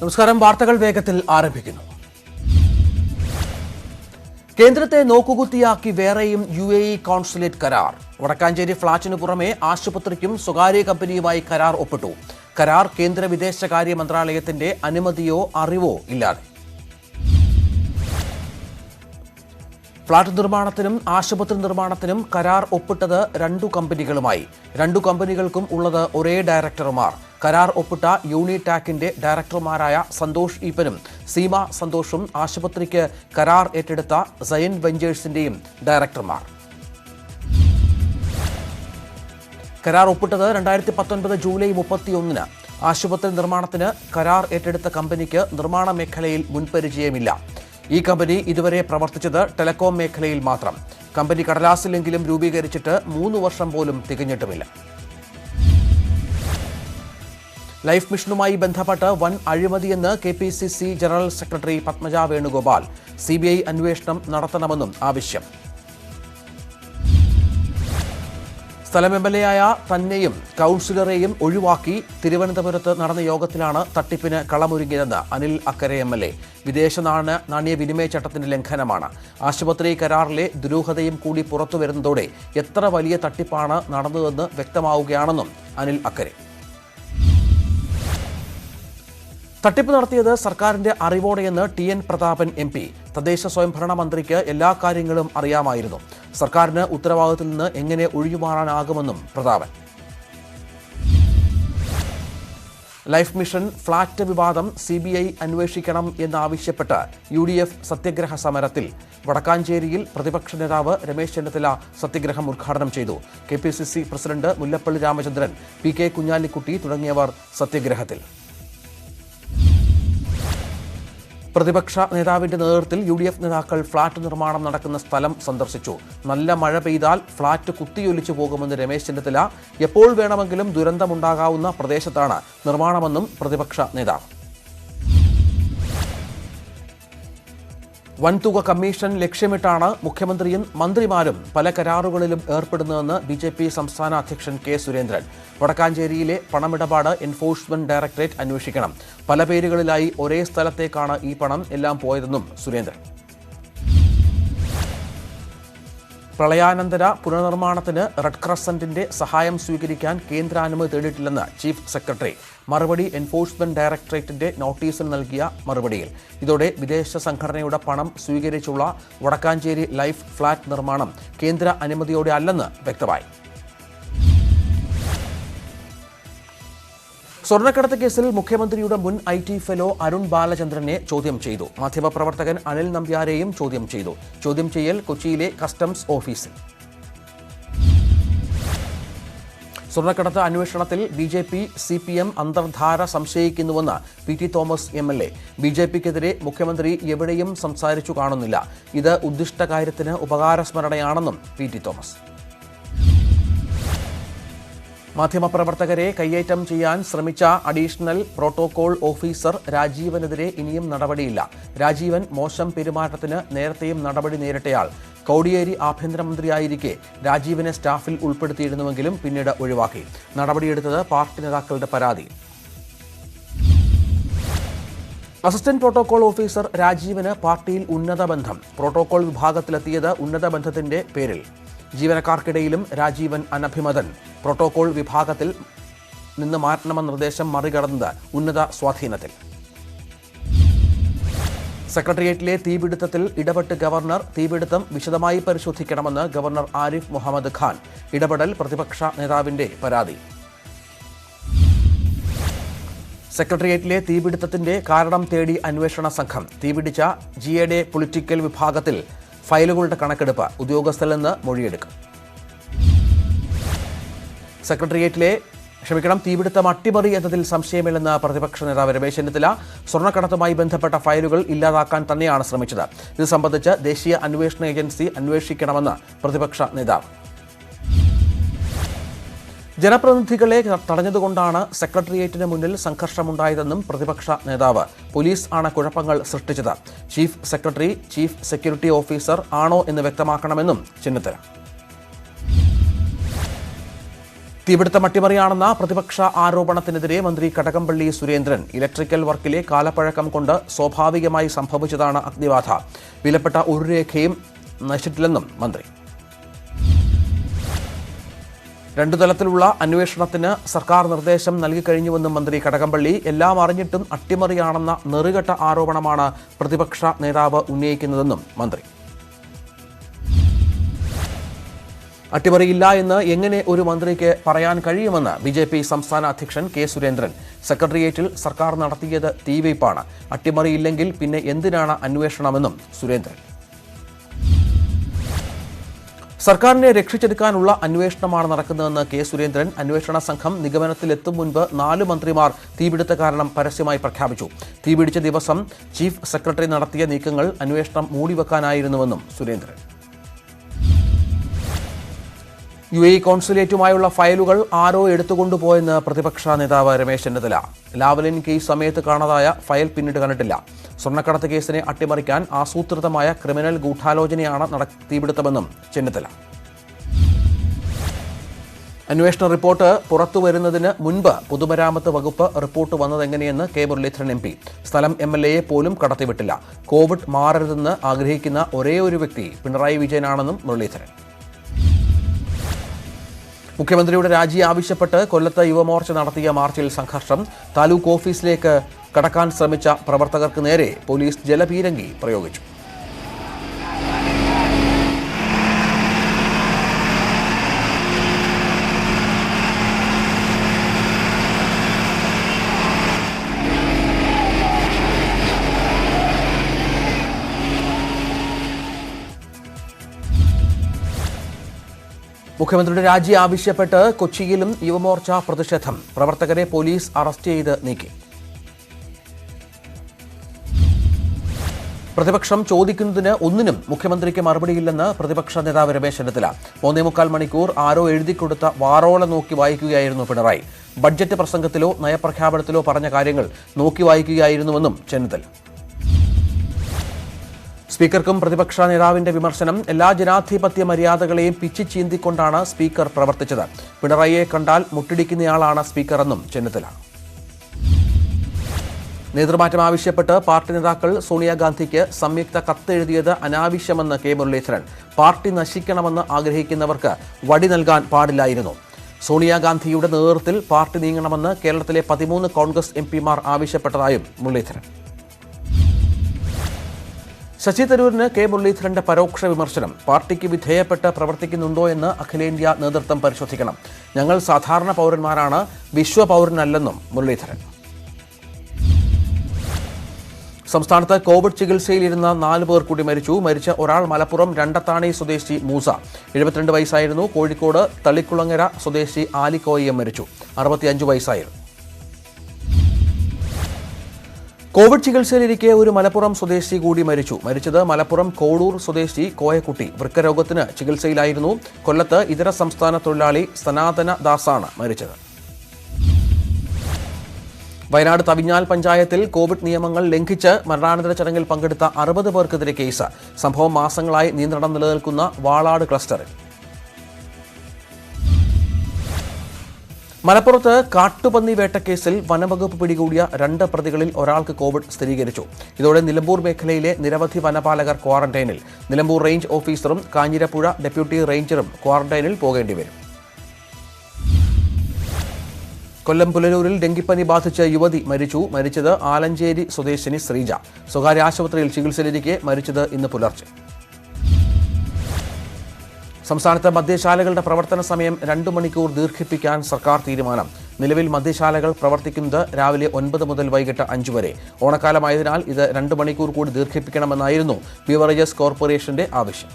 നമസ്കാരം. വാർത്തകൾ വേഗത്തിൽ ആരംഭിക്കുന്നു. കേന്ദ്രത്തെ നോക്കുകുത്തിയാക്കി വേറെയും UAE കോൺസുലേറ്റ് കരാർ. വടക്കാഞ്ചേരി ഫ്ളാറ്റിനു പുറമെ ആശുപത്രിക്കും സ്വകാര്യ കമ്പനിയുമായി കരാർ ഒപ്പിട്ടു. കരാർ കേന്ദ്ര വിദേശകാര്യ മന്ത്രാലയത്തിന്റെ അനുമതിയോ അറിവോ ഇല്ലാതെ. ഫ്ളാറ്റ് നിർമ്മാണത്തിനും ആശുപത്രി നിർമ്മാണത്തിനും കരാർ ഒപ്പിട്ടത് രണ്ടു കമ്പനികളുമായി. രണ്ടു കമ്പനികൾക്കും ഉള്ളത് ഒരേ ഡയറക്ടർമാർ. കരാർ ഒപ്പിട്ട യൂണിടാക്കിന്റെ ഡയറക്ടർമാരായ സന്തോഷ് ഈപ്പനും സീമ സന്തോഷും ആശുപത്രിക്ക് കരാർ ഏറ്റെടുത്ത സയൻ വെഞ്ചേഴ്സിന്റെയും ഡയറക്ടർമാർ. കരാർ ഒപ്പിട്ടത് 2019 ജൂലൈ 31. ആശുപത്രി നിർമ്മാണത്തിന് കരാർ ഏറ്റെടുത്ത കമ്പനിക്ക് നിർമ്മാണ മേഖലയിൽ മുൻപരിചയമില്ല. ഈ കമ്പനി ഇതുവരെ പ്രവർത്തിച്ചത് ടെലികോം മേഖലയിൽ മാത്രം. കമ്പനി കടലാസിലെങ്കിലും രൂപീകരിച്ചിട്ട് 3 വർഷം പോലും തികഞ്ഞിട്ടുമില്ല. ലൈഫ് മിഷനുമായി ബന്ധപ്പെട്ട് വൻ അഴിമതിയെന്ന് KPCC general secretary Padmaja Venugopal. CBI അന്വേഷണം നടത്തണമെന്നും ആവശ്യം. സ്ഥലം MLA തന്നെയും കൗൺസിലറെയും ഒഴിവാക്കി തിരുവനന്തപുരത്ത് നടന്ന യോഗത്തിലാണ് തട്ടിപ്പിന് കളമൊരുങ്ങിയതെന്ന് അനിൽ അക്കരെ MLA. വിദേശ നാണ്യ വിനിമയ ചട്ടത്തിന്റെ ലംഘനമാണ്. ആശുപത്രി കരാറിലെ ദുരൂഹതയും കൂടി പുറത്തുവരുന്നതോടെ എത്ര വലിയ തട്ടിപ്പാണ് നടന്നതെന്ന് വ്യക്തമാവുകയാണെന്നും അനിൽ അക്കരെ. തട്ടിപ്പ് നടത്തിയത് സർക്കാരിന്റെ അറിവോടെയെന്ന് TN പ്രതാപൻ MP. തദ്ദേശ സ്വയംഭരണ മന്ത്രിക്ക് എല്ലാ കാര്യങ്ങളും അറിയാമായിരുന്നു. സർക്കാരിന് ഉത്തരവാദിത്തത്തിൽ നിന്ന് എങ്ങനെ ഒഴിഞ്ഞുമാറാനാകുമെന്നും പ്രതാപൻ. ലൈഫ് മിഷൻ ഫ്ളാറ്റ് വിവാദം CBI അന്വേഷിക്കണം എന്നാവശ്യപ്പെട്ട് UDF സത്യഗ്രഹ സമരത്തിൽ. വടക്കാഞ്ചേരിയിൽ പ്രതിപക്ഷ നേതാവ് രമേശ് ചെന്നിത്തല സത്യഗ്രഹം ഉദ്ഘാടനം ചെയ്തു. KPCC president Mullappally Ramachandran, PK Kunhalikutty തുടങ്ങിയവർ സത്യഗ്രഹത്തിൽ. പ്രതിപക്ഷ നേതാവിന്റെ നേതൃത്വത്തിൽ UDF നേതാക്കൾ ഫ്ളാറ്റ് നിർമ്മാണം നടക്കുന്ന സ്ഥലം സന്ദർശിച്ചു. നല്ല മഴ പെയ്താൽ ഫ്ളാറ്റ് കുത്തിയൊലിച്ചു പോകുമെന്ന് രമേശ് ചെന്നിത്തല. എപ്പോൾ വേണമെങ്കിലും ദുരന്തമുണ്ടാകാവുന്ന പ്രദേശത്താണ് നിർമ്മാണമെന്നും പ്രതിപക്ഷ നേതാവ്. വൻതുക കമ്മീഷൻ ലക്ഷ്യമിട്ടാണ് മുഖ്യമന്ത്രിയും മന്ത്രിമാരും പല കരാറുകളിലും ഏർപ്പെടുന്നതെന്ന് BJP സംസ്ഥാന അധ്യക്ഷൻ K. സുരേന്ദ്രൻ. വടക്കാഞ്ചേരിയിലെ പണമിടപാട് എൻഫോഴ്സ്മെന്റ് ഡയറക്ടറേറ്റ് അന്വേഷിക്കണം. പല പേരുകളിലായി ഒരേ സ്ഥലത്തേക്കാണ് ഈ പണം എല്ലാം പോയതെന്നും സുരേന്ദ്രൻ. പ്രളയാനന്തര പുനർനിർമ്മാണത്തിന് റെഡ് ക്രസന്റിന്റെ സഹായം സ്വീകരിക്കാൻ കേന്ദ്ര അനുമതി തേടിയിട്ടില്ലെന്ന് ചീഫ് സെക്രട്ടറി. മറുപടി എൻഫോഴ്സ്മെന്റ് ഡയറക്ടറേറ്റിന്റെ നോട്ടീസിൽ നൽകിയ മറുപടിയിൽ. ഇതോടെ വിദേശ സംഘടനയുടെ പണം സ്വീകരിച്ചുള്ള വടക്കാഞ്ചേരി ലൈഫ് ഫ്ളാറ്റ് നിർമ്മാണം കേന്ദ്ര അനുമതിയോടെ അല്ലെന്ന് വ്യക്തമായി. സ്വർണ്ണക്കടത്ത് കേസിൽ മുഖ്യമന്ത്രിയുടെ മുൻ IT ഫെലോ അരുൺ ബാലചന്ദ്രനെ ചോദ്യം ചെയ്തു. മാധ്യമപ്രവർത്തകൻ അനിൽ നമ്പ്യാരെയും ചോദ്യം ചെയ്തു. ചോദ്യം ചെയ്യൽ കൊച്ചിയിലെ കസ്റ്റംസ് ഓഫീസിൽ. സ്വർണ്ണക്കടത്ത് അന്വേഷണത്തിൽ BJP CPM അന്തർധാര സംശയിക്കുന്നുവെന്ന് PT Thomas MLA. BJPക്കെതിരെ മുഖ്യമന്ത്രി എവിടെയും സംസാരിച്ചു കാണുന്നില്ല. ഇത് ഉദ്ദിഷ്ട കാര്യത്തിന് ഉപകാരസ്മരണയാണെന്നും PT തോമസ്. മാധ്യമപ്രവർത്തകരെ കയ്യേറ്റം ചെയ്യാൻ ശ്രമിച്ച അഡീഷണൽ പ്രോട്ടോകോൾ ഓഫീസർ രാജീവനെതിരെ ഇനിയും നടപടിയില്ല. രാജീവൻ മോശം പെരുമാറ്റത്തിന് നേരത്തെയും നടപടി നേരിട്ടയാൾ. കോടിയേരി ആഭ്യന്തരമന്ത്രിയായിരിക്കെ രാജീവിനെ സ്റ്റാഫിൽ ഉൾപ്പെടുത്തിയിരുന്നുവെങ്കിലും പിന്നീട് ഒഴിവാക്കി. നടപടിയെടുത്തത് പാർട്ടി നേതാക്കളുടെ പരാതി. അസിസ്റ്റന്റ് പ്രോട്ടോകോൾ ഓഫീസർ രാജീവിന് പാർട്ടിയിൽ ഉന്നത ബന്ധം. പ്രോട്ടോകോൾ വിഭാഗത്തിലെത്തിയത് ഉന്നത ബന്ധത്തിന്റെ പേരിൽ. ജീവനക്കാർക്കിടയിലും രാജീവൻ അനഭിമതൻ. പ്രോട്ടോകോൾ വിഭാഗത്തിൽ നിന്ന് മാറ്റണമെന്ന നിർദ്ദേശം മറികടന്നത് ഉന്നത സ്വാധീനത്തിൽ. സെക്രട്ടേറിയറ്റിലെ തീപിടുത്തത്തിൽ ഇടപെട്ട് ഗവർണർ. തീപിടുത്തം വിശദമായി പരിശോധിക്കണമെന്ന് ഗവർണർ ആരിഫ് മുഹമ്മദ് ഖാൻ. ഇടപെടൽ പ്രതിപക്ഷ നേതാവിന്റെ പരാതി. സെക്രട്ടേറിയറ്റിലെ തീപിടുത്തത്തിന്റെ കാരണം തേടി അന്വേഷണ സംഘം. തീപിടിച്ച GAD പൊളിറ്റിക്കൽ വിഭാഗത്തിൽ ഫയലുകളുടെ കണക്കെടുപ്പ്. ഉദ്യോഗസ്ഥരിൽ നിന്ന് മൊഴിയെടുക്കും. സെക്രട്ടേറിയറ്റിലെ തീപിടുത്തം അട്ടിമറി എന്നതിൽ സംശയമില്ലെന്ന് പ്രതിപക്ഷ നേതാവ് രമേശ് ചെന്നിത്തല. സ്വർണ്ണക്കടത്തുമായി ബന്ധപ്പെട്ട ഫയലുകൾ ഇല്ലാതാക്കാൻ തന്നെയാണ് ശ്രമിച്ചത്. ഇത് സംബന്ധിച്ച് ദേശീയ അന്വേഷണ ഏജൻസി അന്വേഷിക്കണമെന്ന് പ്രതിപക്ഷ നേതാവ്. ജനപ്രതിനിധികളെ തടഞ്ഞതുകൊണ്ടാണ് സെക്രട്ടേറിയറ്റിന് മുന്നിൽ സംഘർഷമുണ്ടായതെന്നും പ്രതിപക്ഷ നേതാവ്. പോലീസ് ആണ് കുഴപ്പങ്ങൾ സൃഷ്ടിച്ചത്. Chief secretary chief security officer ആണോ എന്ന് വ്യക്തമാക്കണമെന്നും ചെന്നിത്തല. തീപിടുത്തം അട്ടിമറിയാണെന്ന പ്രതിപക്ഷ ആരോപണത്തിനെതിരെ മന്ത്രി കടകംപള്ളി സുരേന്ദ്രൻ ഇലക്ട്രിക്കൽ വർക്കിലെ കാലപ്പഴക്കം കൊണ്ട് സ്വാഭാവികമായി സംഭവിച്ചതാണ് അഗ്നിബാധ. വിലപ്പെട്ട ഒരു രേഖയും നശിച്ചിട്ടില്ലെന്നും മന്ത്രി. രണ്ടു തലത്തിലുള്ള അന്വേഷണത്തിന് സർക്കാർ നിർദ്ദേശം നൽകിക്കഴിഞ്ഞുവെന്നും മന്ത്രി കടകംപള്ളി. എല്ലാം അറിഞ്ഞിട്ടും അട്ടിമറിയാണെന്ന നെറുകെട്ട ആരോപണമാണ് പ്രതിപക്ഷ നേതാവ് ഉന്നയിക്കുന്നതെന്നും മന്ത്രി. അട്ടിമറിയില്ല എന്ന് എങ്ങനെ ഒരു മന്ത്രിക്ക് പറയാൻ കഴിയുമെന്ന് ബി.ജെ.പി. സംസ്ഥാന അധ്യക്ഷൻ കെ. സുരേന്ദ്രൻ. സെക്രട്ടേറിയറ്റിൽ സർക്കാർ നടത്തിയത് തീവയ്പ്പാണ്. അട്ടിമറിയില്ലെങ്കിൽ പിന്നെ എന്തിനാണ് അന്വേഷണമെന്നും സുരേന്ദ്രൻ. സർക്കാരിനെ രക്ഷിച്ചെടുക്കാനുള്ള അന്വേഷണമാണ് നടക്കുന്നതെന്ന് കെ. സുരേന്ദ്രൻ. അന്വേഷണ സംഘം നിഗമനത്തിലെത്തും മുൻപ് 4 മന്ത്രിമാർ തീപിടുത്ത കാരണം പരസ്യമായി പ്രഖ്യാപിച്ചു. തീപിടിച്ച ദിവസം ചീഫ് സെക്രട്ടറി നടത്തിയ നീക്കങ്ങൾ അന്വേഷണം മൂടിവെക്കാനായിരുന്നുവെന്നും സുരേന്ദ്രൻ. UAE കോൺസുലേറ്റുമായുള്ള ഫയലുകൾ ആരോ എടുത്തുകൊണ്ടുപോയെന്ന് പ്രതിപക്ഷ നേതാവ് രമേശ് ചെന്നിത്തല. ലാവലിൻ കേസ് സമയത്ത് കാണാതായ ഫയൽ പിന്നീട് കണ്ടിട്ടില്ല. സ്വർണ്ണക്കടത്ത് കേസിനെ അട്ടിമറിക്കാൻ ആസൂത്രിതമായ ക്രിമിനൽ ഗൂഢാലോചനയാണ് തീപിടുത്തമെന്നും ചെന്നിത്തല. അന്വേഷണ റിപ്പോർട്ട് പുറത്തുവരുന്നതിന് മുൻപ് പൊതുമരാമത്ത് വകുപ്പ് റിപ്പോർട്ട് വന്നതെങ്ങനെയെന്ന് കെ. മുരളീധരൻ MP. സ്ഥലം MLA യെ പോലും കടത്തിവിട്ടില്ല. കോവിഡ് മാറരുതെന്ന് ആഗ്രഹിക്കുന്ന ഒരേയൊരു വ്യക്തി പിണറായി വിജയനാണെന്നും മുരളീധരൻ. മുഖ്യമന്ത്രിയുടെ രാജി ആവശ്യപ്പെട്ട് കൊല്ലത്ത് യുവമോർച്ച നടത്തിയ മാർച്ചിൽ സംഘർഷം. താലൂക്ക് ഓഫീസിലേക്ക് കടക്കാൻ ശ്രമിച്ച പ്രവർത്തകർക്ക് നേരെ പോലീസ് ജലപീരങ്കി പ്രയോഗിച്ചു. മുഖ്യമന്ത്രിയുടെ രാജി ആവശ്യപ്പെട്ട് കൊച്ചിയിലും യുവമോർച്ച പ്രതിഷേധം. പ്രവർത്തകരെ പോലീസ് അറസ്റ്റ് ചെയ്ത് നീക്കി. പ്രതിപക്ഷം ചോദിക്കുന്നതിന് ഒന്നിനും മുഖ്യമന്ത്രിക്ക് മറുപടിയില്ലെന്ന് പ്രതിപക്ഷ നേതാവ് രമേശ് ചെന്നിത്തല. 3.25 മണിക്കൂർ ആരോ എഴുതിക്കൊടുത്ത വാറോള നോക്കി വായിക്കുകയായിരുന്നു പിണറായി. ബഡ്ജറ്റ് പ്രസംഗത്തിലോ നയപ്രഖ്യാപനത്തിലോ പറഞ്ഞ കാര്യങ്ങൾ നോക്കി വായിക്കുകയായിരുന്നുവെന്നും ചെന്നിത്തല. സ്പീക്കർക്കും പ്രതിപക്ഷ നേതാവിന്റെ വിമർശനം. എല്ലാ ജനാധിപത്യ മര്യാദകളെയും പിച്ചി ചീന്തിക്കൊണ്ടാണ് സ്പീക്കർ പ്രവർത്തിച്ചത്. പിണറായിയെ കണ്ടാൽ മുട്ടിടിക്കുന്നയാളാണ് സ്പീക്കറെന്നും ചെന്നിത്തല. നേതൃമാറ്റം ആവശ്യപ്പെട്ട് പാർട്ടി നേതാക്കൾ സോണിയാഗാന്ധിക്ക് സംയുക്ത കത്തെഴുതിയത് അനാവശ്യമെന്ന് കെ. മുരളീധരൻ. പാർട്ടി നശിക്കണമെന്ന് ആഗ്രഹിക്കുന്നവർക്ക് വടി നൽകാൻ പാടില്ലായിരുന്നു. സോണിയാഗാന്ധിയുടെ നേതൃത്വത്തിൽ പാർട്ടി നീങ്ങണമെന്ന് കേരളത്തിലെ 13 കോൺഗ്രസ് MP മാർ ആവശ്യപ്പെട്ടതായും മുരളീധരൻ. ശശി തരൂരിന് കെ. മുരളീധരന്റെ പരോക്ഷ വിമർശനം. പാർട്ടിക്ക് വിധേയപ്പെട്ട് പ്രവർത്തിക്കുന്നുണ്ടോ എന്ന് അഖിലേന്ത്യാ നേതൃത്വം പരിശോധിക്കണം. ഞങ്ങൾ സാധാരണ പൗരന്മാരാണ്, വിശ്വപൗരനല്ലെന്നും മുരളീധരൻ. സംസ്ഥാനത്ത് കോവിഡ് ചികിത്സയിലിരുന്ന 4 പേർ കൂടി മരിച്ചു. മരിച്ച ഒരാൾ മലപ്പുറം രണ്ടത്താണി സ്വദേശി മൂസ, 72 വയസ്സായിരുന്നു. കോഴിക്കോട് തളിക്കുളങ്ങര സ്വദേശി ആലിക്കോയം മരിച്ചു, 65 വയസ്സായിരുന്നു. കോവിഡ് ചികിത്സയിലിരിക്കെ ഒരു മലപ്പുറം സ്വദേശി കൂടി മരിച്ചത് മലപ്പുറം കോടൂർ സ്വദേശി കോയക്കുട്ടി. വൃക്കരോഗത്തിന് ചികിത്സയിലായിരുന്നു. കൊല്ലത്ത് ഇതര സംസ്ഥാന തൊഴിലാളി സനാതന ദാസാണ് മരിച്ചത്. വയനാട് തവിഞ്ഞാൽ പഞ്ചായത്തിൽ കോവിഡ് നിയമങ്ങൾ ലംഘിച്ച് മരണാനന്തര ചടങ്ങിൽ പങ്കെടുത്ത 60 പേർക്കെതിരെ കേസ്. സംഭവം മാസങ്ങളായി നിയന്ത്രണം നിലനിൽക്കുന്ന വാളാട് ക്ലസ്റ്ററിൽ. മലപ്പുറത്ത് കാട്ടുപന്നി വേട്ടക്കേസിൽ വനംവകുപ്പ് പിടികൂടിയ 2 പ്രതികളിൽ ഒരാൾക്ക് കോവിഡ് സ്ഥിരീകരിച്ചു. ഇതോടെ നിലമ്പൂർ മേഖലയിലെ നിരവധി വനപാലകർ ക്വാറന്റൈനിൽ. നിലമ്പൂർ റേഞ്ച് ഓഫീസറും കാഞ്ഞിരപ്പുഴ ഡെപ്യൂട്ടി റേഞ്ചറും ക്വാറന്റൈനിൽ പോകേണ്ടി വരും. കൊല്ലം പുലരൂരിൽ ഡെങ്കിപ്പനി ബാധിച്ച് യുവതി മരിച്ചത് ആലഞ്ചേരി സ്വദേശിനി ശ്രീജ. സ്വകാര്യ ആശുപത്രിയിൽ ചികിത്സയിലിരിക്കെ മരിച്ചത് ഇന്ന് പുലർച്ചെ. സംസ്ഥാനത്ത് മദ്യശാലകളുടെ പ്രവർത്തന സമയം 2 മണിക്കൂർ ദീർഘിപ്പിക്കാൻ സർക്കാർ തീരുമാനം. നിലവിൽ മദ്യശാലകൾ പ്രവർത്തിക്കുന്നത് രാവിലെ 9 മുതൽ വൈകിട്ട് 5 വരെ. ഓണക്കാലമായതിനാൽ ഇത് 2 മണിക്കൂർ കൂടി ദീർഘിപ്പിക്കണമെന്നായിരുന്നു ബിവറേജസ് കോർപ്പറേഷന്റെ ആവശ്യം.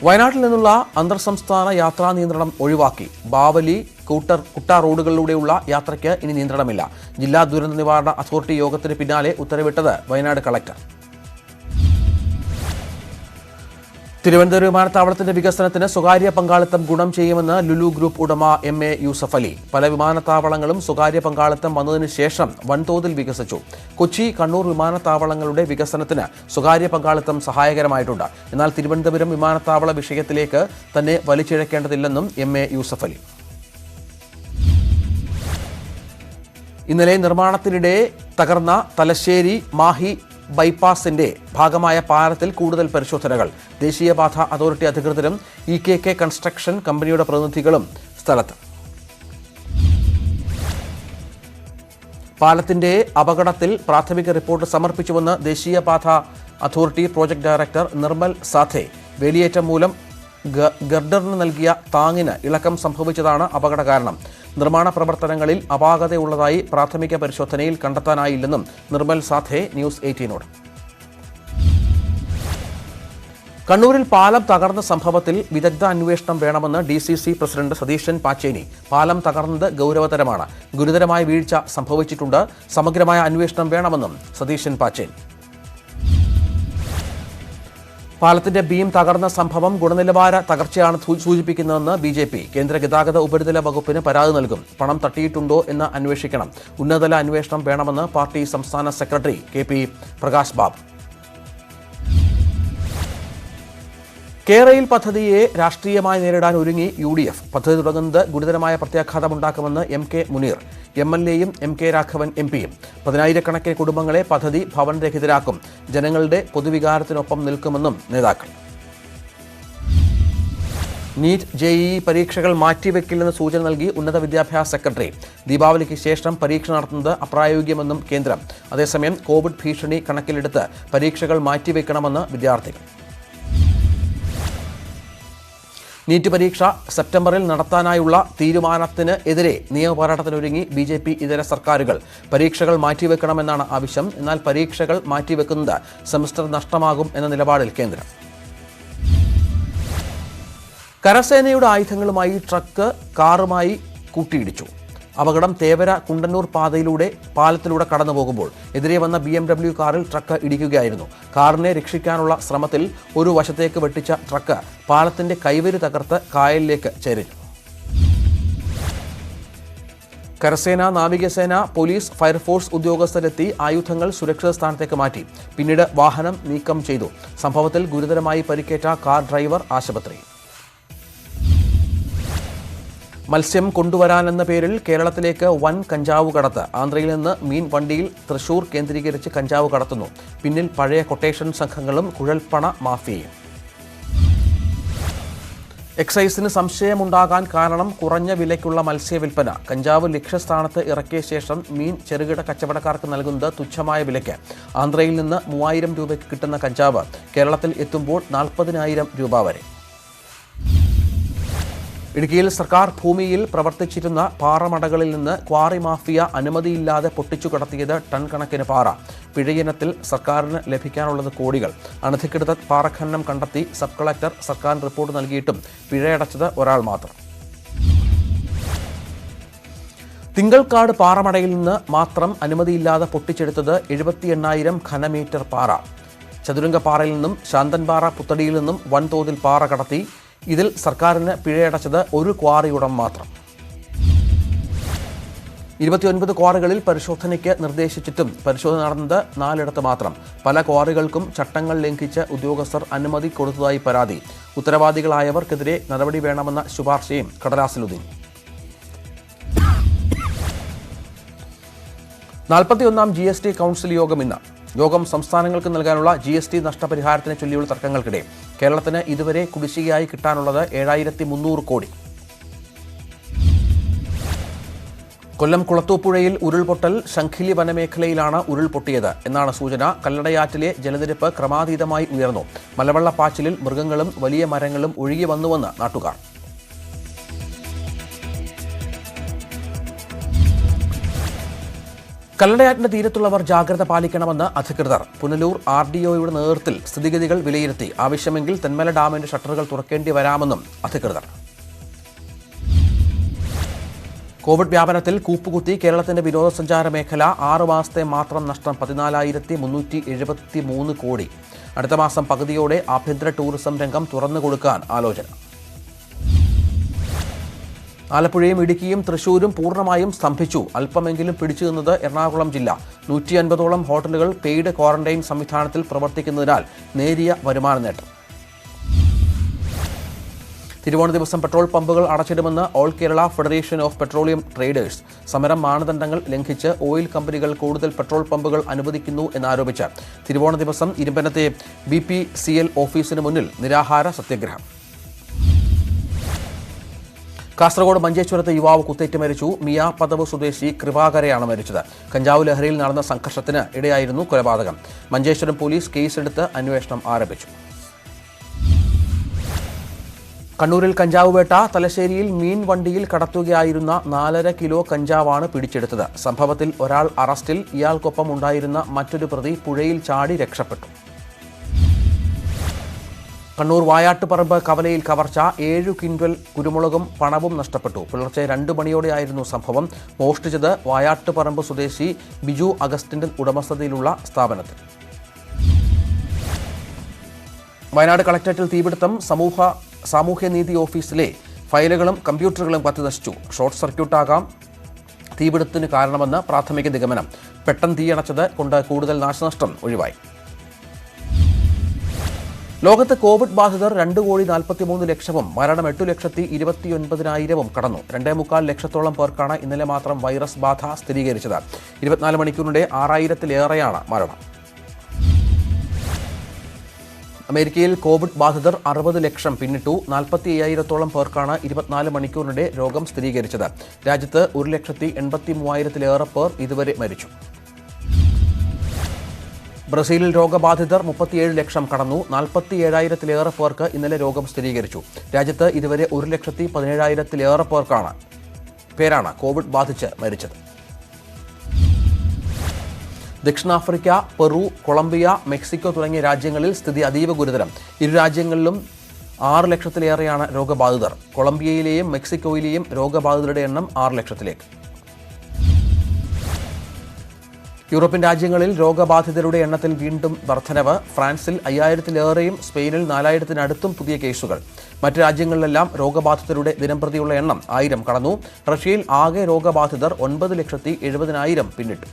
വയനാട്ടിൽ നിന്നുള്ള അന്തർ സംസ്ഥാന യാത്രാ നിയന്ത്രണം ഒഴിവാക്കി. ബാവലി കുട്ട റോഡുകളിലൂടെയുള്ള യാത്രയ്ക്ക് ഇനി നിയന്ത്രണമില്ല. ജില്ലാ ദുരന്ത നിവാരണ അതോറിറ്റി യോഗത്തിന് പിന്നാലെ ഉത്തരവിട്ടത് വയനാട് കളക്ടർ. തിരുവനന്തപുരം വിമാനത്താവളത്തിന്റെ വികസനത്തിന് സ്വകാര്യ പങ്കാളിത്തം ഗുണം ചെയ്യുമെന്ന് ലുലു ഗ്രൂപ്പ് ഉടമ MA യൂസഫ് അലി. പല വിമാനത്താവളങ്ങളും സ്വകാര്യ പങ്കാളിത്തം വന്നതിന് ശേഷം വൻതോതിൽ വികസിച്ചു. കൊച്ചി, കണ്ണൂർ വിമാനത്താവളങ്ങളുടെ വികസനത്തിന് സ്വകാര്യ പങ്കാളിത്തം സഹായകരമായിട്ടുണ്ട്. എന്നാൽ തിരുവനന്തപുരം വിമാനത്താവള വിഷയത്തിലേക്ക് തന്നെ വലിച്ചിഴക്കേണ്ടതില്ലെന്നും MA യൂസഫ് അലി. ഇന്നലെ നിർമ്മാണത്തിനിടെ തകർന്ന തലശ്ശേരി മാഹി ബൈപ്പാസിന്റെ ഭാഗമായ പാലത്തിൽ കൂടുതൽ പരിശോധനകൾ. ദേശീയപാത അതോറിറ്റി അധികൃതരും EKK കൺസ്ട്രക്ഷൻ കമ്പനിയുടെ പ്രതിനിധികളും സ്ഥലത്ത്. പാലത്തിന്റെ അപകടത്തിൽ പ്രാഥമിക റിപ്പോർട്ട് സമർപ്പിച്ചുവെന്ന് ദേശീയപാത authority project director Nirmal Sathe. വേലിയേറ്റം മൂലം ഗർഡറിന് നൽകിയ താങ്ങിന് ഇളക്കം സംഭവിച്ചതാണ് അപകട കാരണം. നിർമ്മാണ പ്രവർത്തനങ്ങളിൽ അപാകതയുള്ളതായി പ്രാഥമിക പരിശോധനയിൽ കണ്ടെത്താനായില്ലെന്നും നിർമ്മൽ സാഥെ ന്യൂസ് 18നോട്. കണ്ണൂരിൽ പാലം തകർന്ന സംഭവത്തിൽ വിദഗ്ധ അന്വേഷണം വേണമെന്ന് DCC പ്രസിഡന്റ് സതീശൻ പാച്ചേനി. പാലം തകർന്നത് ഗൗരവതരമാണ്. ഗുരുതരമായ വീഴ്ച സംഭവിച്ചിട്ടുണ്ട്. സമഗ്രമായ അന്വേഷണം വേണമെന്നും സതീശൻ പാച്ചേനി. പാലത്തിന്റെ ബീം തകർന്ന സംഭവം ഗുണനിലവാര തകർച്ചയാണ് സൂചിപ്പിക്കുന്നതെന്ന് BJP. കേന്ദ്ര ഗതാഗത ഉപരിതല വകുപ്പിന് പരാതി നൽകും. പണം തട്ടിയിട്ടുണ്ടോ എന്ന് അന്വേഷിക്കണം. ഉന്നതതല അന്വേഷണം വേണമെന്ന് പാർട്ടി സംസ്ഥാന സെക്രട്ടറി KP പ്രകാശ് ബാബു. കേരയിൽ പദ്ധതിയെ രാഷ്ട്രീയമായി നേരിടാൻ ഒരുങ്ങി UDF. പദ്ധതി തുടങ്ങുന്നത് ഗുരുതരമായ പ്രത്യാഘാതമുണ്ടാക്കുമെന്ന് MK മുനീർ. MLAയും MK രാഘവൻ MPയും. 10,000-കണക്കിന് കുടുംബങ്ങളെ പദ്ധതി ഭവനരഹിതരാക്കും. ജനങ്ങളുടെ പൊതുവികാരത്തിനൊപ്പം നിൽക്കുമെന്നും നേതാക്കൾ. നീറ്റ് JEE പരീക്ഷകൾ മാറ്റിവെക്കില്ലെന്ന് സൂചന നൽകി ഉന്നത വിദ്യാഭ്യാസ സെക്രട്ടറി. ദീപാവലിക്ക് ശേഷം പരീക്ഷ നടത്തുന്നത് അപ്രായോഗികമെന്നും കേന്ദ്രം. അതേസമയം കോവിഡ് ഭീഷണി കണക്കിലെടുത്ത് പരീക്ഷകൾ മാറ്റിവെക്കണമെന്ന് വിദ്യാർത്ഥികൾ. നീറ്റ് പരീക്ഷ സെപ്റ്റംബറിൽ നടത്താനായുള്ള തീരുമാനത്തിന് എതിരെ നിയമപോരാട്ടത്തിനൊരുങ്ങി BJP ഇതര സർക്കാരുകൾ. പരീക്ഷകൾ മാറ്റിവെക്കണമെന്നാണ് ആവശ്യം. എന്നാൽ പരീക്ഷകൾ മാറ്റിവെക്കുന്നത് സെമസ്റ്റർ നഷ്ടമാകും എന്ന നിലപാടിൽ കേന്ദ്രം. കരസേനയുടെ ആയുധങ്ങളുമായി ട്രക്ക് കാറുമായി കൂട്ടിയിടിച്ചു. അപകടം തേവര കുണ്ടന്നൂർ പാലത്തിലൂടെ കടന്നുപോകുമ്പോൾ എതിരെ വന്ന BMW കാറിൽ ട്രക്ക് ഇടിക്കുകയായിരുന്നു. കാറിനെ രക്ഷിക്കാനുള്ള ശ്രമത്തിൽ ഒരു വശത്തേക്ക് വെട്ടിച്ച ട്രക്ക് പാലത്തിന്റെ കൈവരി തകർത്ത് കായലിലേക്ക് ചേരിച്ചു. കരസേന, നാവികസേന, പോലീസ്, ഫയർഫോഴ്സ് ഉദ്യോഗസ്ഥരെത്തി ആയുധങ്ങൾ സുരക്ഷിത സ്ഥാനത്തേക്ക് മാറ്റി. പിന്നീട് വാഹനം നീക്കം ചെയ്തു. സംഭവത്തിൽ ഗുരുതരമായി പരിക്കേറ്റ കാർ ഡ്രൈവർ ആശുപത്രിയിൽ. മത്സ്യം കൊണ്ടുവരാനെന്ന പേരിൽ കേരളത്തിലേക്ക് വൻ കഞ്ചാവ് കടത്ത്. ആന്ധ്രയിൽ നിന്ന് മീൻ വണ്ടിയിൽ തൃശൂർ കേന്ദ്രീകരിച്ച് കഞ്ചാവ് കടത്തുന്നു. പിന്നിൽ പഴയ കൊട്ടേഷൻ സംഘങ്ങളും കുഴൽപ്പണ മാഫിയയും. എക്സൈസിന് സംശയമുണ്ടാകാൻ കാരണം കുറഞ്ഞ വിലയ്ക്കുള്ള മത്സ്യവിൽപ്പന. കഞ്ചാവ് ലക്ഷ്യസ്ഥാനത്ത് ഇറക്കിയ ശേഷം മീൻ ചെറുകിട കച്ചവടക്കാർക്ക് നൽകുന്നത് തുച്ഛമായ വിലയ്ക്ക്. ആന്ധ്രയിൽ നിന്ന് 3,000 രൂപയ്ക്ക് കിട്ടുന്ന കഞ്ചാവ് കേരളത്തിൽ എത്തുമ്പോൾ 40,000 രൂപ വരെ. ഇടുക്കിയിൽ സർക്കാർ ഭൂമിയിൽ പ്രവർത്തിച്ചിരുന്ന പാറമടകളിൽ നിന്ന് ക്വാറി മാഫിയ അനുമതിയില്ലാതെ പൊട്ടിച്ചു കടത്തിയത് ടൺ കണക്കിന് പാറ. പിഴയിനത്തിൽ സർക്കാരിന് ലഭിക്കാനുള്ളത് കോടികൾ. അനധികൃത പാറഖനനം കണ്ടെത്തി സബ് കളക്ടർ സർക്കാരിന് റിപ്പോർട്ട് നൽകിയിട്ടും പിഴയടച്ചത് ഒരാൾ മാത്രം. തിങ്കൾക്കാട് പാറമടയിൽ നിന്ന് മാത്രം അനുമതിയില്ലാതെ പൊട്ടിച്ചെടുത്തത് 78,000 ഘനമീറ്റർ പാറ. ചതുരംഗപ്പാറയിൽ നിന്നും ശാന്തൻപാറ പുത്തടിയിൽ നിന്നും വൻതോതിൽ പാറ കടത്തി. ഇതിൽ സർക്കാരിന് പിഴയടച്ചത് ഒരു ക്വാറിയുടം മാത്രം. 29 ക്വാറികളിൽ പരിശോധനയ്ക്ക് നിർദ്ദേശിച്ചിട്ടും പരിശോധന നടന്നത് 4 മാത്രം. പല ക്വാറികൾക്കും ചട്ടങ്ങൾ ലംഘിച്ച് ഉദ്യോഗസ്ഥർ അനുമതി കൊടുത്തതായി പരാതി. ഉത്തരവാദികളായവർക്കെതിരെ നടപടി വേണമെന്ന ശുപാർശയും കടലാസിലൊതുങ്ങി. 41ാം GST കൗൺസിൽ യോഗം ഇന്ന്. യോഗം സംസ്ഥാനങ്ങൾക്ക് നൽകാനുള്ള GST നഷ്ടപരിഹാരത്തിനെ ചൊല്ലിയുള്ള തർക്കങ്ങൾക്കിടെ കേരളത്തിന് ഇതുവരെ കുടിശ്ശികയായി കിട്ടാനുള്ളത് 7,300 കോടി. കൊല്ലം കുളത്തൂപ്പുഴയിൽ ഉരുൾപൊട്ടൽ. ശംഖിലി വനമേഖലയിലാണ് ഉരുൾപൊട്ടിയത് എന്നാണ് സൂചന. കല്ലടയാറ്റിലെ ജലനിരപ്പ് ക്രമാതീതമായി ഉയർന്നു. മലവെള്ളപ്പാച്ചിലിൽ മൃഗങ്ങളും വലിയ മരങ്ങളും ഒഴുകി വന്നുവെന്ന് നാട്ടുകാർ. കല്ലടയാറ്റിന്റെ തീരത്തുള്ളവർ ജാഗ്രത പാലിക്കണമെന്ന് അധികൃതർ. പുനലൂർ RDOയുടെ നേതൃത്വത്തിൽ സ്ഥിതിഗതികൾ വിലയിരുത്തി. ആവശ്യമെങ്കിൽ തെന്മല ഡാമിന്റെ ഷട്ടറുകൾ തുറക്കേണ്ടി വരാമെന്നും അധികൃതർ. കോവിഡ് വ്യാപനത്തിൽ കൂപ്പുകുത്തി കേരളത്തിന്റെ വിനോദസഞ്ചാര മേഖല. 6 മാസത്തെ മാത്രം നഷ്ടം 14,373 കോടി. അടുത്ത മാസം പകുതിയോടെ ആഭ്യന്തര ടൂറിസം രംഗം തുറന്നുകൊടുക്കാൻ ആലോചന. ആലപ്പുഴയും ഇടുക്കിയും തൃശൂരും പൂർണ്ണമായും സ്തംഭിച്ചു. അല്പമെങ്കിലും പിടിച്ചു നിന്നത് എറണാകുളം ജില്ല. 150ഓളം ഹോട്ടലുകൾ പെയ്ഡ് ക്വാറന്റൈൻ സംവിധാനത്തിൽ പ്രവർത്തിക്കുന്നതിനാൽ നേരിയ വരുമാന നേട്ടം. തിരുവോണ ദിവസം പെട്രോൾ പമ്പുകൾ അടച്ചിടുമെന്ന് all Kerala federation of petroleum traders. സമരം മാനദണ്ഡങ്ങൾ ലംഘിച്ച് ഓയിൽ കമ്പനികൾ കൂടുതൽ പെട്രോൾ പമ്പുകൾ അനുവദിക്കുന്നു എന്നാരോപിച്ച് തിരുവോണ ദിവസം ഇരുമ്പനത്തെ BPCL ഓഫീസിന് മുന്നിൽ നിരാഹാര സത്യാഗ്രഹം. കാസർഗോഡ് മഞ്ചേശ്വരത്ത് യുവാവ് കുത്തേറ്റ് മരിച്ചു. മിയാപദവ് സ്വദേശി കൃപാകരയാണ് മരിച്ചത്. കഞ്ചാവ് ലഹരിയിൽ നടന്ന സംഘർഷത്തിന് ഇടയായിരുന്നു കൊലപാതകം. മഞ്ചേശ്വരം പോലീസ് കേസെടുത്ത് അന്വേഷണം ആരംഭിച്ചു. കണ്ണൂരിൽ കഞ്ചാവ് വേട്ട. തലശ്ശേരിയിൽ മീൻ വണ്ടിയിൽ കടത്തുകയായിരുന്ന 4.5 കിലോ കഞ്ചാവാണ് പിടിച്ചെടുത്തത്. സംഭവത്തിൽ ഒരാൾ അറസ്റ്റിൽ. ഇയാൾക്കൊപ്പം ഉണ്ടായിരുന്ന മറ്റൊരു പ്രതി പുഴയിൽ ചാടി രക്ഷപ്പെട്ടു. കണ്ണൂർ വായാട്ടുപറമ്പ് കവലയിൽ കവർച്ച. 7 ക്വിന്റൽ കുരുമുളകും പണവും നഷ്ടപ്പെട്ടു. പുലർച്ചെ 2 മണിയോടെയായിരുന്നു സംഭവം. മോഷ്ടിച്ചത് വായാട്ടുപറമ്പ് സ്വദേശി ബിജു അഗസ്റ്റിന്റെ ഉടമസ്ഥതയിലുള്ള സ്ഥാപനത്തിൽ. വയനാട് കളക്ടറേറ്റിൽ തീപിടുത്തം. സാമൂഹ്യനീതി ഓഫീസിലെ ഫയലുകളും കമ്പ്യൂട്ടറുകളും കത്തിനശിച്ചു. ഷോർട്ട് സർക്യൂട്ടാകാം തീപിടുത്തത്തിന് കാരണമെന്ന് പ്രാഥമിക നിഗമനം. പെട്ടെന്ന് തീയണച്ചത് കൊണ്ട് കൂടുതൽ നാശനഷ്ടം ഒഴിവായി. ലോകത്ത് കോവിഡ് ബാധിതർ 2,43,00,000 മരണം 8,29,000 കടന്നു. 2.25 ലക്ഷത്തോളം പേർക്കാണ് ഇന്നലെ മാത്രം വൈറസ് ബാധ സ്ഥിരീകരിച്ചത്. 24 മണിക്കൂറിനിടെ 6,000-ലേറെയാണ് മരണം. അമേരിക്കയിൽ കോവിഡ് ബാധിതർ 60 ലക്ഷം പിന്നിട്ടു. 45,000-ഓളം പേർക്കാണ് 24 മണിക്കൂറിനിടെ രോഗം സ്ഥിരീകരിച്ചത്. രാജ്യത്ത് 1,83,000-ലേറെ പേർ ഇതുവരെ മരിച്ചു. ബ്രസീലിൽ രോഗബാധിതർ 37 ലക്ഷം കടന്നു. 47,000-ലേറെ പേർക്ക് ഇന്നലെ രോഗം സ്ഥിരീകരിച്ചു. രാജ്യത്ത് ഇതുവരെ 1,17,000-ലേറെ പേരാണ് കോവിഡ് ബാധിച്ച് മരിച്ചത്. ദക്ഷിണാഫ്രിക്ക, പെറു, കൊളംബിയ, മെക്സിക്കോ തുടങ്ങിയ രാജ്യങ്ങളിൽ സ്ഥിതി അതീവ ഗുരുതരം. ഇരു രാജ്യങ്ങളിലും 6 ലക്ഷത്തിലേറെയാണ് രോഗബാധിതർ. കൊളംബിയയിലെയും മെക്സിക്കോയിലെയും രോഗബാധിതരുടെ എണ്ണം 6 ലക്ഷത്തിലേക്ക്. യൂറോപ്യൻ രാജ്യങ്ങളിൽ രോഗബാധിതരുടെ എണ്ണത്തിൽ വീണ്ടും വർധനവ്. ഫ്രാൻസിൽ 5,000-ലേറെയും സ്പെയിനിൽ 4,000-നടുത്തും പുതിയ കേസുകൾ. മറ്റ് രാജ്യങ്ങളിലെല്ലാം രോഗബാധിതരുടെ ദിനംപ്രതിയുള്ള എണ്ണം 1000 കടന്നു. റഷ്യയിൽ ആകെ രോഗബാധിതർ 9,70,000 പിന്നിട്ടു.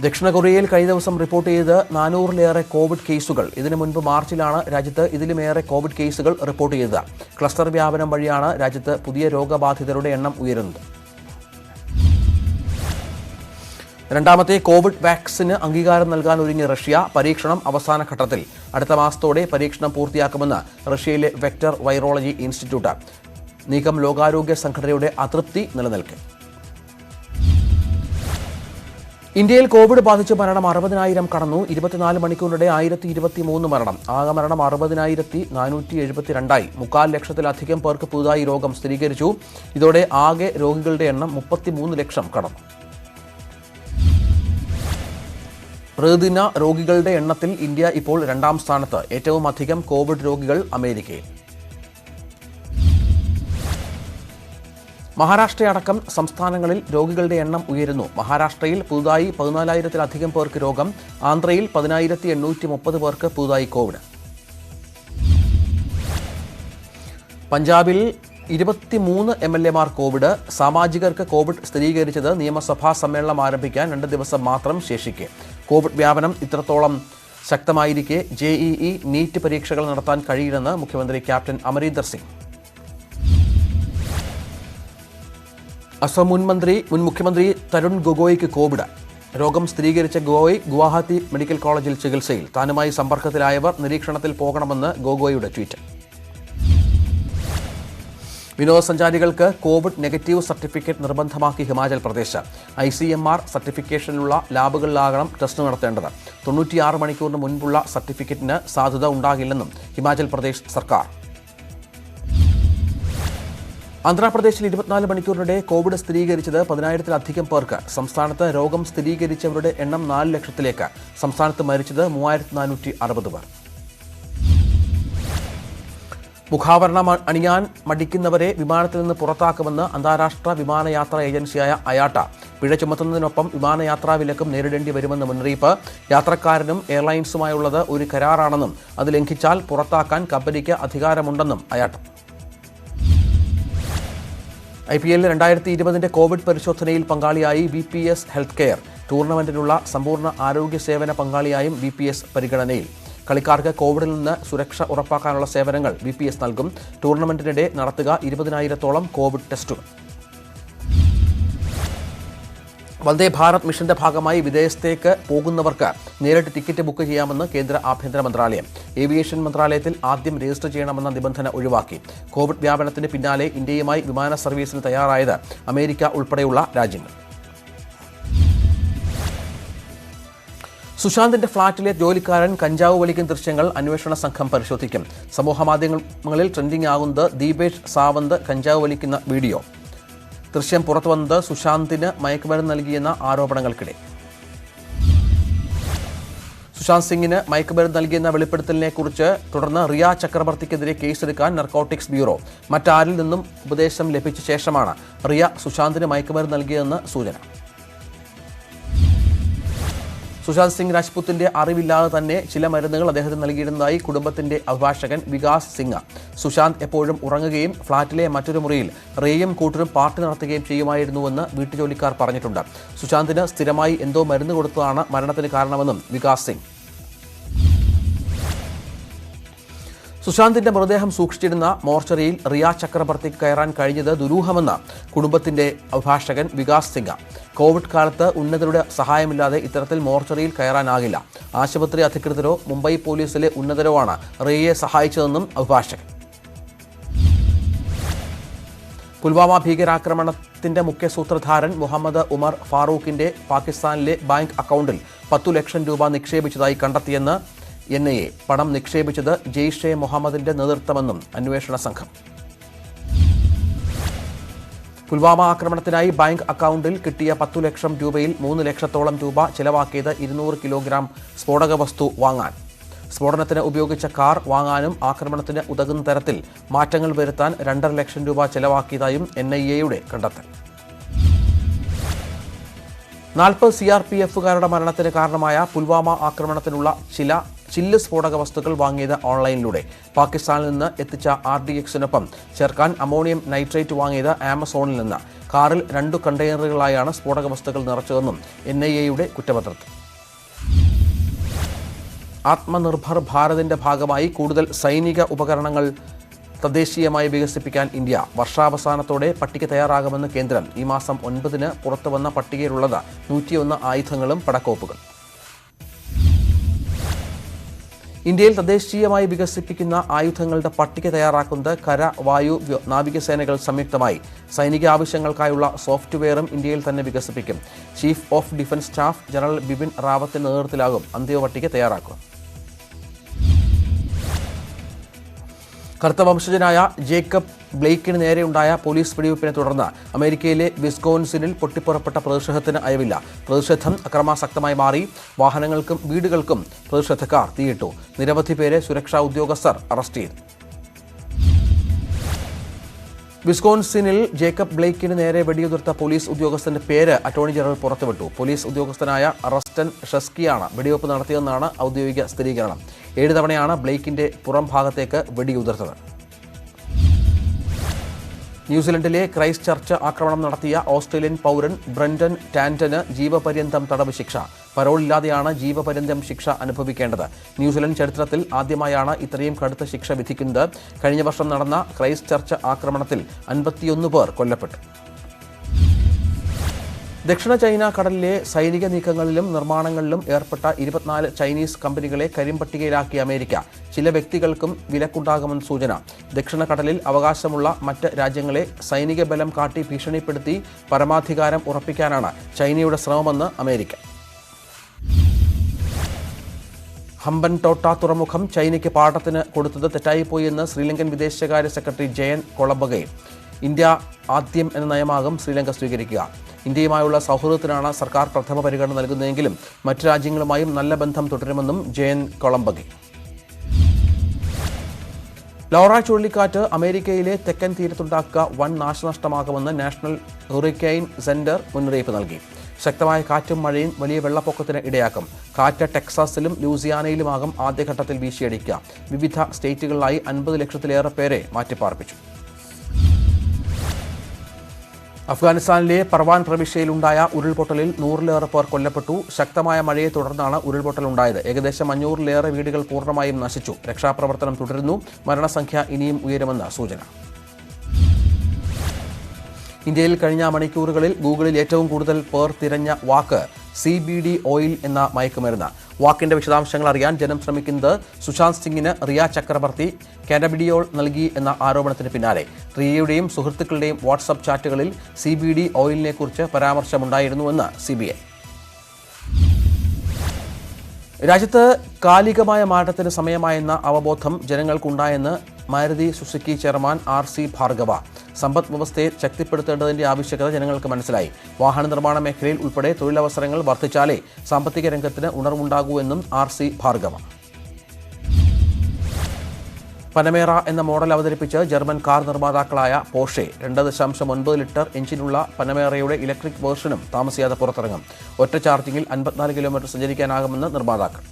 ദക്ഷിണ കൊറിയയിൽ കഴിഞ്ഞ ദിവസം റിപ്പോർട്ട് ചെയ്ത് 400-ലേറെ കോവിഡ് കേസുകൾ. ഇതിനു മുൻപ് മാർച്ചിലാണ് രാജ്യത്ത് ഇതിലുമേറെ കോവിഡ് കേസുകൾ റിപ്പോർട്ട് ചെയ്തത്. ക്ലസ്റ്റർ വ്യാപനം വഴിയാണ് രാജ്യത്ത് പുതിയ രോഗബാധിതരുടെ എണ്ണം ഉയരുന്നത്. രണ്ടാമത്തെ കോവിഡ് വാക്സിന് അംഗീകാരം നൽകാൻ ഒരുങ്ങിയ റഷ്യ. പരീക്ഷണം അവസാന ഘട്ടത്തിൽ. അടുത്ത മാസത്തോടെ പരീക്ഷണം പൂർത്തിയാക്കുമെന്ന് റഷ്യയിലെ വെക്ടർ വൈറോളജി ഇൻസ്റ്റിറ്റ്യൂട്ട്. നീക്കം ലോകാരോഗ്യ സംഘടനയുടെ അതൃപ്തി നിലനിൽക്കെ. ഇന്ത്യയിൽ കോവിഡ് ബാധിച്ച് മരണം 60,000 കടന്നു. 24 മണിക്കൂറിനിടെ 1,023 മരണം. ആകെ മരണം 60,472. 3/4 ലക്ഷത്തിലധികം പേർക്ക് പുതുതായി രോഗം സ്ഥിരീകരിച്ചു. ഇതോടെ ആകെ രോഗികളുടെ എണ്ണം 33 ലക്ഷം കടന്നു. പ്രതിദിന രോഗികളുടെ എണ്ണത്തിൽ ഇന്ത്യ ഇപ്പോൾ 2ാം സ്ഥാനത്ത്. ഏറ്റവും അധികം കോവിഡ് രോഗികൾ അമേരിക്കയിൽ. മഹാരാഷ്ട്രയടക്കം സംസ്ഥാനങ്ങളിൽ രോഗികളുടെ എണ്ണം ഉയരുന്നു. മഹാരാഷ്ട്രയിൽ പുതുതായി 14,000-ലധികം പേർക്ക് രോഗം. ആന്ധ്രയിൽ 10,830 പേർക്ക് പുതുതായി കോവിഡ്. പഞ്ചാബിൽ 23 MLA-മാർ കോവിഡ്. സാമാജികർക്ക് കോവിഡ് സ്ഥിരീകരിച്ചത് നിയമസഭാ സമ്മേളനം ആരംഭിക്കാൻ 2 ദിവസം മാത്രം ശേഷിക്കെ. കോവിഡ് വ്യാപനം ഇത്രത്തോളം ശക്തമായിരിക്കെ JEE നീറ്റ് പരീക്ഷകൾ നടത്താൻ കഴിയില്ലെന്ന് മുഖ്യമന്ത്രി ക്യാപ്റ്റൻ അമരീന്ദർ സിംഗ്. അസം മുൻ മുഖ്യമന്ത്രി തരുൺ ഗൊഗോയ്ക്ക് കോവിഡ്. രോഗം സ്ഥിരീകരിച്ച ഗൊഗോയ് ഗുവാഹത്തി മെഡിക്കൽ കോളേജിൽ ചികിത്സയിൽ. താനുമായി സമ്പർക്കത്തിലായവർ നിരീക്ഷണത്തിൽ പോകണമെന്ന് ഗൊഗോയുടെ ട്വീറ്റ്. വിനോദസഞ്ചാരികൾക്ക് കോവിഡ് നെഗറ്റീവ് സർട്ടിഫിക്കറ്റ് നിർബന്ധമാക്കി ഹിമാചൽ പ്രദേശ്. ICMR സർട്ടിഫിക്കേഷനിലുള്ള ലാബുകളിലാകണം ടെസ്റ്റ് നടത്തേണ്ടത്. 96 മണിക്കൂറിന് മുൻപുള്ള സർട്ടിഫിക്കറ്റിന് സാധുത ഉണ്ടാകില്ലെന്നും ഹിമാചൽ പ്രദേശ് സർക്കാർ. ആന്ധ്രാപ്രദേശിൽ 24 മണിക്കൂറിനിടെ കോവിഡ് സ്ഥിരീകരിച്ചത് 10,000-ലധികം പേർക്ക്. സംസ്ഥാനത്ത് രോഗം സ്ഥിരീകരിച്ചവരുടെ എണ്ണം 4 ലക്ഷത്തിലേക്ക്. സംസ്ഥാനത്ത് മരിച്ചത് 3,460 പേർ. മുഖാവരണം അണിയാൻ മടിക്കുന്നവരെ വിമാനത്തിൽ നിന്ന് പുറത്താക്കുമെന്ന് അന്താരാഷ്ട്ര വിമാനയാത്രാ ഏജൻസിയായ അയാട്ട. പിഴ ചുമത്തുന്നതിനൊപ്പം വിമാനയാത്രാ വിലക്കും നേരിടേണ്ടി വരുമെന്ന് മുന്നറിയിപ്പ്. യാത്രക്കാരനും എയർലൈൻസുമായുള്ളത് ഒരു കരാറാണെന്നും അത് ലംഘിച്ചാൽ പുറത്താക്കാൻ കമ്പനിക്ക് അധികാരമുണ്ടെന്നും അയാട്ട. IPL 2020 കോവിഡ് പരിശോധനയിൽ പങ്കാളിയായി VPS ഹെൽത്ത് കെയർ. ടൂർണമെന്റിനുള്ള സമ്പൂർണ്ണ ആരോഗ്യ സേവന പങ്കാളിയായും VPS പരിഗണനയിൽ. കളിക്കാർക്ക് കോവിഡിൽ നിന്ന് സുരക്ഷ ഉറപ്പാക്കാനുള്ള സേവനങ്ങൾ VPS നൽകും. ടൂർണമെന്റിനിടെ നടത്തുക 20,000-ഓളം കോവിഡ് ടെസ്റ്റുകൾ. വന്ദേ ഭാരത് മിഷന്റെ ഭാഗമായി വിദേശത്തേക്ക് പോകുന്നവർക്ക് നേരിട്ട് ടിക്കറ്റ് ബുക്ക് ചെയ്യാമെന്ന് കേന്ദ്ര ആഭ്യന്തര മന്ത്രാലയം. ഏവിയേഷൻ മന്ത്രാലയത്തിൽ ആദ്യം രജിസ്റ്റർ ചെയ്യണമെന്ന നിബന്ധന ഒഴിവാക്കി. കോവിഡ് വ്യാപനത്തിന് പിന്നാലെ ഇന്ത്യയുമായി വിമാന സർവീസിന് തയ്യാറായത് അമേരിക്ക ഉൾപ്പെടെയുള്ള രാജ്യങ്ങൾ. സുശാന്തിന്റെ ഫ്ളാറ്റിലെ ജോലിക്കാരൻ കഞ്ചാവ് വലിക്കുന്ന ദൃശ്യങ്ങൾ അന്വേഷണ സംഘം പരിശോധിക്കും. സമൂഹമാധ്യമങ്ങളിൽ ട്രെൻഡിംഗ് ആകുന്നത് ദീപേഷ് സാവന്ത് കഞ്ചാവ് വലിക്കുന്ന വീഡിയോ. ദൃശ്യം പുറത്തുവന്നത് സുശാന്തിന് മയക്കുമരുന്ന് നൽകിയെന്ന ആരോപണങ്ങൾക്കിടെ. സുശാന്ത് സിംഗിന് മയക്കുമരുന്ന് നൽകിയെന്ന വെളിപ്പെടുത്തലിനെക്കുറിച്ച് തുടർന്ന് റിയ ചക്രവർത്തിക്കെതിരെ കേസെടുക്കാൻ നർക്കോട്ടിക്സ് ബ്യൂറോ. മറ്റാരിൽ നിന്നും ഉപദേശം ലഭിച്ച ശേഷമാണ് റിയ സുശാന്തിന് മയക്കുമരുന്ന് നൽകിയതെന്ന് സൂചന. സുശാന്ത് സിംഗ് രാജ്പുത്തിന്റെ അറിവില്ലാതെ തന്നെ ചില മരുന്നുകൾ അദ്ദേഹത്തിന് നൽകിയിരുന്നതായി കുടുംബത്തിന്റെ അഭിഭാഷകൻ വികാസ് സിംഗ്. സുശാന്ത് എപ്പോഴും ഉറങ്ങുകയും ഫ്ളാറ്റിലെ മറ്റൊരു മുറിയിൽ റിയയും കൂട്ടരും പാർട്ടി നടത്തുകയും ചെയ്യുമായിരുന്നുവെന്ന് വീട്ടുജോലിക്കാർ പറഞ്ഞിട്ടുണ്ട്. സുശാന്തിന് സ്ഥിരമായി എന്തോ മരുന്ന് കൊടുത്തതാണ് മരണത്തിന് കാരണമെന്നും വികാസ് സിംഗ്. സുശാന്തിന്റെ മൃതദേഹം സൂക്ഷിച്ചിരുന്ന മോർച്ചറിയിൽ റിയ ചക്രവർത്തിക്ക് കയറാൻ കഴിഞ്ഞത് ദുരൂഹമെന്ന് കുടുംബത്തിന്റെ അഭിഭാഷകൻ വികാസ് സിംഗ്. കോവിഡ് കാലത്ത് ഉന്നതരുടെ സഹായമില്ലാതെ ഇത്തരത്തിൽ മോർച്ചറിയിൽ കയറാനാകില്ല. ആശുപത്രി അധികൃതരോ മുംബൈ പോലീസിലെ ഉന്നതരോ ആണ് റിയയെ സഹായിച്ചതെന്നും അഭിഭാഷകൻ. പുൽവാമ ഭീകരാക്രമണത്തിന്റെ മുഖ്യ സൂത്രധാരൻ മുഹമ്മദ് ഉമർ ഫാറൂഖിന്റെ പാകിസ്ഥാനിലെ ബാങ്ക് അക്കൗണ്ടിൽ 10 ലക്ഷം രൂപ നിക്ഷേപിച്ചതായി കണ്ടെത്തിയെന്ന് NIA. പണം നിക്ഷേപിച്ചത് ജെയ്ഷെ മുഹമ്മദിന്റെ നേതൃത്വമെന്നും അന്വേഷണ സംഘം. പുൽവാമ ആക്രമണത്തിനായി ബാങ്ക് അക്കൗണ്ടിൽ കിട്ടിയ 10 ലക്ഷം രൂപയിൽ 3 ലക്ഷത്തോളം രൂപ ചെലവാക്കിയത് 200 കിലോഗ്രാം സ്ഫോടക വസ്തു വാങ്ങാൻ. സ്ഫോടനത്തിന് ഉപയോഗിച്ച കാർ വാങ്ങാനും ആക്രമണത്തിന് ഉതകുന്ന തരത്തിൽ മാറ്റങ്ങൾ വരുത്താൻ 2.5 ലക്ഷം രൂപ ചെലവാക്കിയതായും NIA-യുടെ കണ്ടെത്തൽ. 40 CRPF-കാരുടെ മരണത്തിന് കാരണമായ പുൽവാമ ആക്രമണത്തിനുള്ള ചില്ല് സ്ഫോടക വസ്തുക്കൾ വാങ്ങിയത് ഓൺലൈനിലൂടെ. പാകിസ്ഥാനിൽ നിന്ന് എത്തിച്ച RDX-നൊപ്പം ചേർക്കാൻ അമോണിയം നൈട്രേറ്റ് വാങ്ങിയത് ആമസോണിൽ നിന്ന്. കാറിൽ 2 കണ്ടെയ്നറുകളായാണ് സ്ഫോടക വസ്തുക്കൾ നിറച്ചതെന്നും NIA-യുടെ കുറ്റപത്രത്തിൽ. ആത്മനിർഭർ ഭാരതിന്റെ ഭാഗമായി കൂടുതൽ സൈനിക ഉപകരണങ്ങൾ തദ്ദേശീയമായി വികസിപ്പിക്കാൻ ഇന്ത്യ. വർഷാവസാനത്തോടെ പട്ടിക തയ്യാറാകുമെന്ന് കേന്ദ്രം. ഈ മാസം 9-ന് പുറത്തുവന്ന പട്ടികയിലുള്ളത് 101 ആയുധങ്ങളും പടക്കോപ്പുകൾ. ഇന്ത്യയിൽ തദ്ദേശീയമായി വികസിപ്പിക്കുന്ന ആയുധങ്ങളുടെ പട്ടിക തയ്യാറാക്കുന്നത് കര, വായു, നാവികസേനകൾ സംയുക്തമായി. സൈനിക ആവശ്യങ്ങൾക്കായുള്ള സോഫ്റ്റ്വെയറും ഇന്ത്യയിൽ തന്നെ വികസിപ്പിക്കും. Chief of defence staff general Bipin റാവത്തിന്റെ നേതൃത്വത്തിലാകും അന്തിമ പട്ടിക തയ്യാറാക്കുക. കറുത്ത വംശജനായ ജേക്കബ് ബ്ലെയ്ക്കിന് നേരെയുണ്ടായ പോലീസ് വെടിവയ്പ്പിനെ തുടർന്ന് അമേരിക്കയിലെ വിസ്കോൺസിനിൽ പൊട്ടിപ്പുറപ്പെട്ട പ്രതിഷേധത്തിന് അയവില്ല. പ്രതിഷേധം അക്രമാസക്തമായി മാറി. വാഹനങ്ങൾക്കും വീടുകൾക്കും പ്രതിഷേധക്കാർ തീയിട്ടു. നിരവധി പേരെ സുരക്ഷാ ഉദ്യോഗസ്ഥർ അറസ്റ്റ് ചെയ്തു. വിസ്കോൺസിനിൽ ജേക്കബ് ബ്ലെയ്ക്കിന് നേരെ വെടിയുതിർത്ത പോലീസ് ഉദ്യോഗസ്ഥന്റെ പേര് അറ്റോർണി ജനറൽ പുറത്തുവിട്ടു. പോലീസ് ഉദ്യോഗസ്ഥനായ റസ്റ്റൻ ഷെസ്കിയാണ് വെടിവയ്പ് നടത്തിയതെന്നാണ് ഔദ്യോഗിക സ്ഥിരീകരണം. 7 തവണയാണ് ബ്ലെയ്ക്കിന്റെ പുറം ഭാഗത്തേക്ക് വെടിയുതിർത്തത്. ന്യൂസിലൻഡിലെ ക്രൈസ്റ്റ് ചർച്ച് ആക്രമണം നടത്തിയ ഓസ്ട്രേലിയൻ പൗരൻ ബ്രണ്ടൻ ടാൻറ്റന് ജീവപര്യന്തം തടവ് ശിക്ഷ. പരോളില്ലാതെയാണ് ജീവപര്യന്തം ശിക്ഷ അനുഭവിക്കേണ്ടത്. ന്യൂസിലൻഡ് ചരിത്രത്തിൽ ആദ്യമായാണ് ഇത്രയും കടുത്ത ശിക്ഷ വിധിക്കുന്നത്. കഴിഞ്ഞ വർഷം നടന്ന ക്രൈസ്റ്റ് ചർച്ച് ആക്രമണത്തിൽ 51 പേർ കൊല്ലപ്പെട്ടു. ദക്ഷിണ ചൈന കടലിലെ സൈനിക നീക്കങ്ങളിലും നിർമ്മാണങ്ങളിലും ഏർപ്പെട്ട 24 ചൈനീസ് കമ്പനികളെ കരിമ്പട്ടികയിലാക്കിയ അമേരിക്ക. ചില വ്യക്തികൾക്കും വിലക്കുണ്ടാകുമെന്ന് സൂചന. ദക്ഷിണ കടലിൽ അവകാശമുള്ള മറ്റ് രാജ്യങ്ങളെ സൈനിക ബലം കാട്ടി ഭീഷണിപ്പെടുത്തി പരമാധികാരം ഉറപ്പിക്കാനാണ് ചൈനയുടെ ശ്രമമെന്ന് അമേരിക്ക. ഹമ്പൻടോട്ട തുറമുഖം ചൈനയ്ക്ക് പാട്ടത്തിന് കൊടുത്തത് തെറ്റായിപ്പോയെന്ന് ശ്രീലങ്കൻ വിദേശകാര്യ സെക്രട്ടറി ജയൻ കൊളംബഗെ. ഇന്ത്യ ആദ്യം എന്ന നയമാകും ശ്രീലങ്ക സ്വീകരിക്കുക. ഇന്ത്യയുമായുള്ള സൗഹൃദത്തിനാണ് സർക്കാർ പ്രഥമ പരിഗണന നൽകുന്നതെങ്കിലും മറ്റു രാജ്യങ്ങളുമായും നല്ല ബന്ധം തുടരുമെന്നും ജയൻ കൊളംബഗെ. ലോറ ചുഴലിക്കാറ്റ് അമേരിക്കയിലെ തെക്കൻ തീരത്തുണ്ടാക്കുക വൻ നാശനഷ്ടമാകുമെന്ന് നാഷണൽ ഹുറിക്കെയിൻ സെന്റർ മുന്നറിയിപ്പ് നൽകി. ശക്തമായ കാറ്റും മഴയും വലിയ വെള്ളപ്പൊക്കത്തിന് ഇടയാക്കും. കാറ്റ് ടെക്സാസിലും ലൂസിയാനയിലുമാകും ആദ്യഘട്ടത്തിൽ വീശിയടിക്കുക. വിവിധ സ്റ്റേറ്റുകളിലായി 50 ലക്ഷത്തിലേറെ പേരെ മാറ്റിപ്പാർപ്പിച്ചു. അഫ്ഗാനിസ്ഥാനിലെ പർവാൻ പ്രവിശ്യയിലുണ്ടായ ഉരുൾപൊട്ടലിൽ 100-ലേറെ പേർ കൊല്ലപ്പെട്ടു. ശക്തമായ മഴയെ തുടർന്നാണ് ഉരുൾപൊട്ടലുണ്ടായത്. ഏകദേശം 500-ലേറെ വീടുകൾ പൂർണ്ണമായും നശിച്ചു. രക്ഷാപ്രവർത്തനം തുടരുന്നു. മരണസംഖ്യ ഇനിയും ഉയരുമെന്ന് സൂചന. ഇന്ത്യയിൽ കഴിഞ്ഞ മണിക്കൂറുകളിൽ ഗൂഗിളിൽ ഏറ്റവും കൂടുതൽ പേർ തിരഞ്ഞ വാക്ക് CBD ഓയിൽ എന്ന മയക്കുമരുന്ന്. വാക്കിന്റെ വിശദാംശങ്ങൾ അറിയാൻ ജനം ശ്രമിക്കുന്നത് സുശാന്ത് സിംഗിന് റിയ ചക്രവർത്തി കാനബിഡിയോൾ നൽകി എന്ന ആരോപണത്തിന് പിന്നാലെ റിയയുടെയും സുഹൃത്തുക്കളുടെയും വാട്സ്ആപ്പ് ചാറ്റുകളിൽ CBD ഓയിലിനെക്കുറിച്ച് പരാമർശമുണ്ടായിരുന്നുവെന്ന് CBI. രാജ്യത്ത് കാലികമായ മാറ്റത്തിന് സമയമായെന്ന അവബോധം ജനങ്ങൾക്കുണ്ടായെന്ന് Maruti Suzuki chairman RC Bhargava. സമ്പദ് വ്യവസ്ഥയെ ശക്തിപ്പെടുത്തേണ്ടതിന്റെ ആവശ്യകത ജനങ്ങൾക്ക് മനസ്സിലായി. വാഹന നിർമ്മാണ മേഖലയിൽ ഉൾപ്പെടെ തൊഴിലവസരങ്ങൾ വർദ്ധിച്ചാലേ സാമ്പത്തിക രംഗത്തിന് ഉണർവുണ്ടാകൂ എന്നും RC ഭാർഗവ. പനമേറ എന്ന മോഡൽ അവതരിപ്പിച്ച് ജർമ്മൻ കാർ നിർമ്മാതാക്കളായ പോർഷെ 2.9 ലിറ്റർ എഞ്ചിനുള്ള പനമേറയുടെ ഇലക്ട്രിക് വേർഷനും താമസിയാതെ പുറത്തിറങ്ങും. ഒറ്റ ചാർജിംഗിൽ 54 കിലോമീറ്റർ സഞ്ചരിക്കാനാകുമെന്ന് നിർമ്മാതാക്കൾ.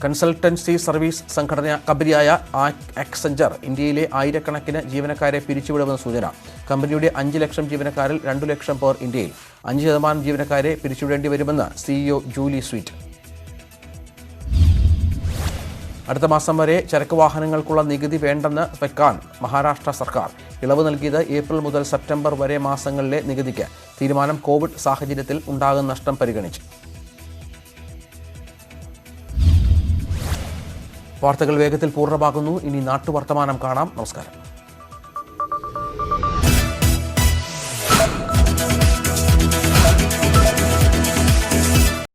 കൺസൾട്ടൻസി സർവീസ് കമ്പനിയായ ആക്സെഞ്ചർ ഇന്ത്യയിലെ ആയിരക്കണക്കിന് ജീവനക്കാരെ പിരിച്ചുവിടുമെന്ന് സൂചന. കമ്പനിയുടെ 5 ലക്ഷം ജീവനക്കാരിൽ 2 ലക്ഷം പേർ ഇന്ത്യയിൽ. 5% ജീവനക്കാരെ പിരിച്ചുവിടേണ്ടി വരുമെന്ന് CEO ജൂലി സ്വീറ്റ്. അടുത്ത മാസം വരെ ചരക്ക് വാഹനങ്ങൾക്കുള്ള നികുതി വേണ്ടെന്ന് വെക്കാൻ മഹാരാഷ്ട്ര സർക്കാർ. ഇളവ് നൽകിയത് ഏപ്രിൽ മുതൽ സെപ്റ്റംബർ വരെ മാസങ്ങളിലെ നികുതിക്ക്. തീരുമാനം കോവിഡ് സാഹചര്യത്തിൽ ഉണ്ടാകുന്ന നഷ്ടം പരിഗണിച്ച്. വാർത്തകൾ വേഗത്തിൽ പൂർണ്ണമാകുന്നു. ഇനി നാട്ടുവർത്തമാനം കാണാം. നമസ്കാരം.